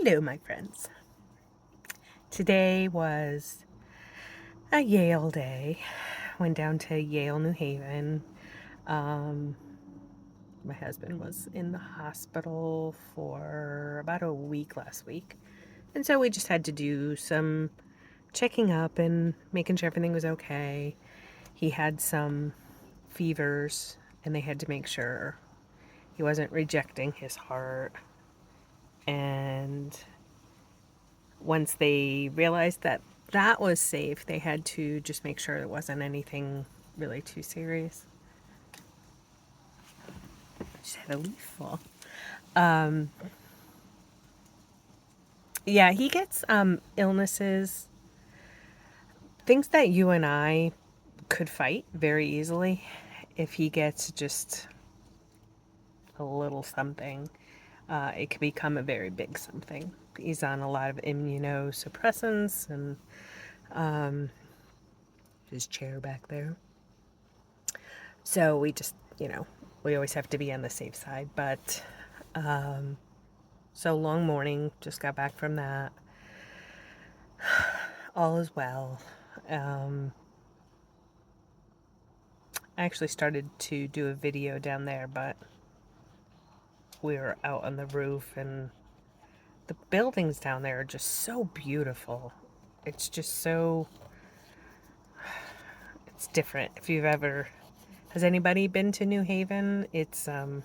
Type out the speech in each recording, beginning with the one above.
Hello, my friends. Today was a Yale day. Went down to Yale, New Haven. Um, my husband was in the hospital for about a week last week. And so we just had to do some checking up and making sure everything was okay. He had some fevers, and they had to make sure he wasn't rejecting his heart. And once they realized that that was safe, they had to just make sure it wasn't anything really too serious. I just had a leaf fall. Yeah, he gets illnesses, things that you and I could fight very easily. If he gets just a little something, it could become a very big something. He's on a lot of immunosuppressants and his chair back there. So we just, we always have to be on the safe side. But so long morning, just got back from that. All is well. I actually started to do a video down there, but we were out on the roof, and the buildings down there are just so beautiful. It's just so, it's different. If you've ever, has anybody been to New Haven? It's, not,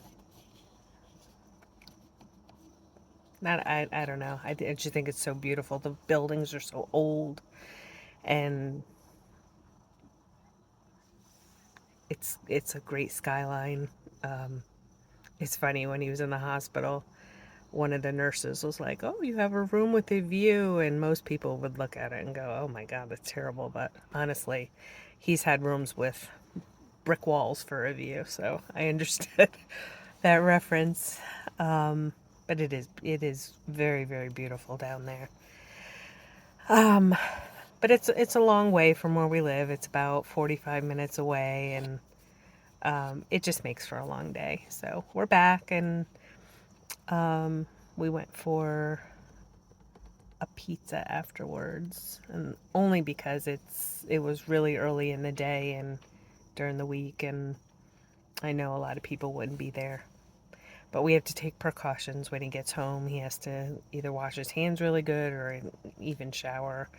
I don't know. I just think it's so beautiful. The buildings are so old, and it's a great skyline. It's funny, when he was in the hospital, one of the nurses was like, "Oh, you have a room with a view," and most people would look at it and go, "Oh my God, that's terrible." But honestly, he's had rooms with brick walls for a view, so I understood that reference. But it is very, very beautiful down there. But it's a long way from where we live. It's about 45 minutes away, and it just makes for a long day. So we're back, and we went for a pizza afterwards, and only because it was really early in the day and during the week, and I know a lot of people wouldn't be there. But we have to take precautions when he gets home. He has to either wash his hands really good or even shower.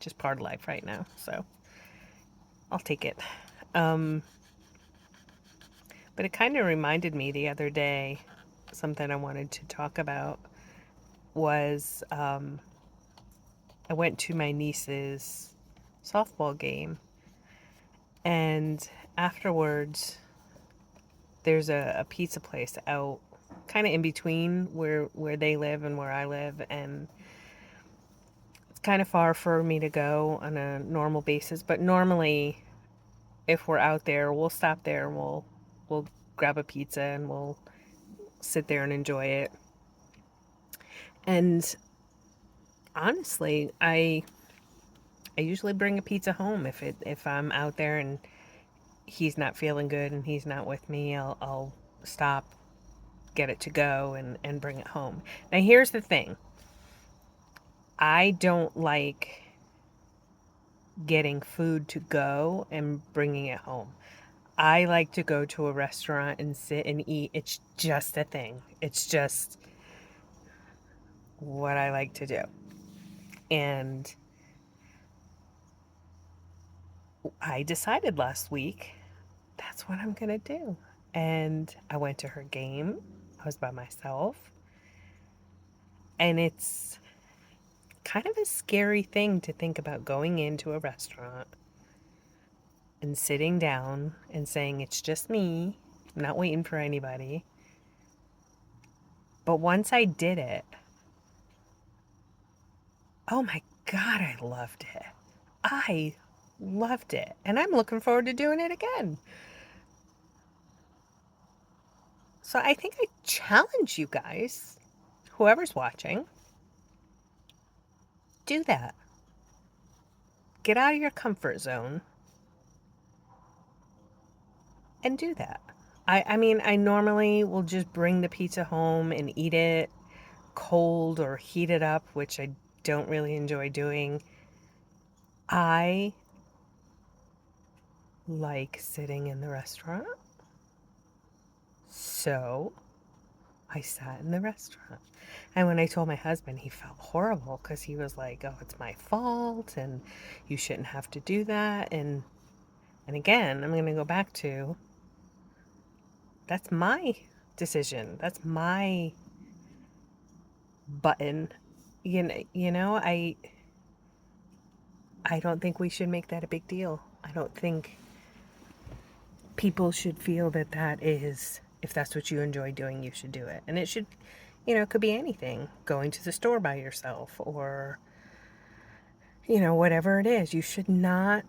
Just part of life right now, so I'll take it. But it kind of reminded me the other day, something I wanted to talk about was I went to my niece's softball game, and afterwards there's a pizza place out kind of in between where they live and where I live, and it's kind of far for me to go on a normal basis, but normally if we're out there, we'll stop there and we'll grab a pizza and we'll sit there and enjoy it. And honestly, I usually bring a pizza home if I'm out there and he's not feeling good and he's not with me. I'll stop, get it to go, and bring it home. Now here's the thing. I don't like getting food to go and bringing it home. I like to go to a restaurant and sit and eat. It's just a thing. It's just what I like to do. And I decided last week that's what I'm going to do. And I went to her game. I was by myself. And it's kind of a scary thing to think about, going into a restaurant and sitting down and saying, "It's just me. I'm not waiting for anybody." But once I did it, oh my God, I loved it. I loved it. And I'm looking forward to doing it again. So I think I challenge you guys, whoever's watching, do that. Get out of your comfort zone and do that. I mean, I normally will just bring the pizza home and eat it cold or heat it up, which I don't really enjoy doing. I like sitting in the restaurant, so I sat in the restaurant. And when I told my husband, he felt horrible because he was like, "Oh, it's my fault and you shouldn't have to do that." And again, I'm going to go back to that's my decision. That's my button. I don't think we should make that a big deal. I don't think people should feel that that is, if that's what you enjoy doing, you should do it. And it should, it could be anything. Going to the store by yourself or, whatever it is. You should not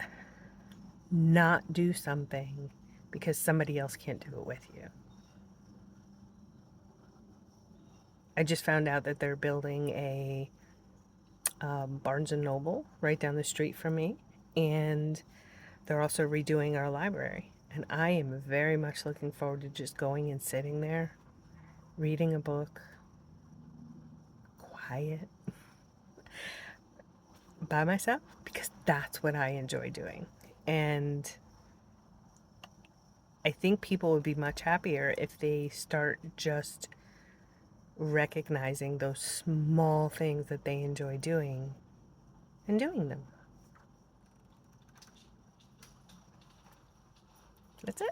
do something because somebody else can't do it with you. I just found out that they're building a Barnes and Noble right down the street from me, and they're also redoing our library. And I am very much looking forward to just going and sitting there, reading a book, quiet, by myself, because that's what I enjoy doing. And I think people would be much happier if they start just recognizing those small things that they enjoy doing and doing them. That's it.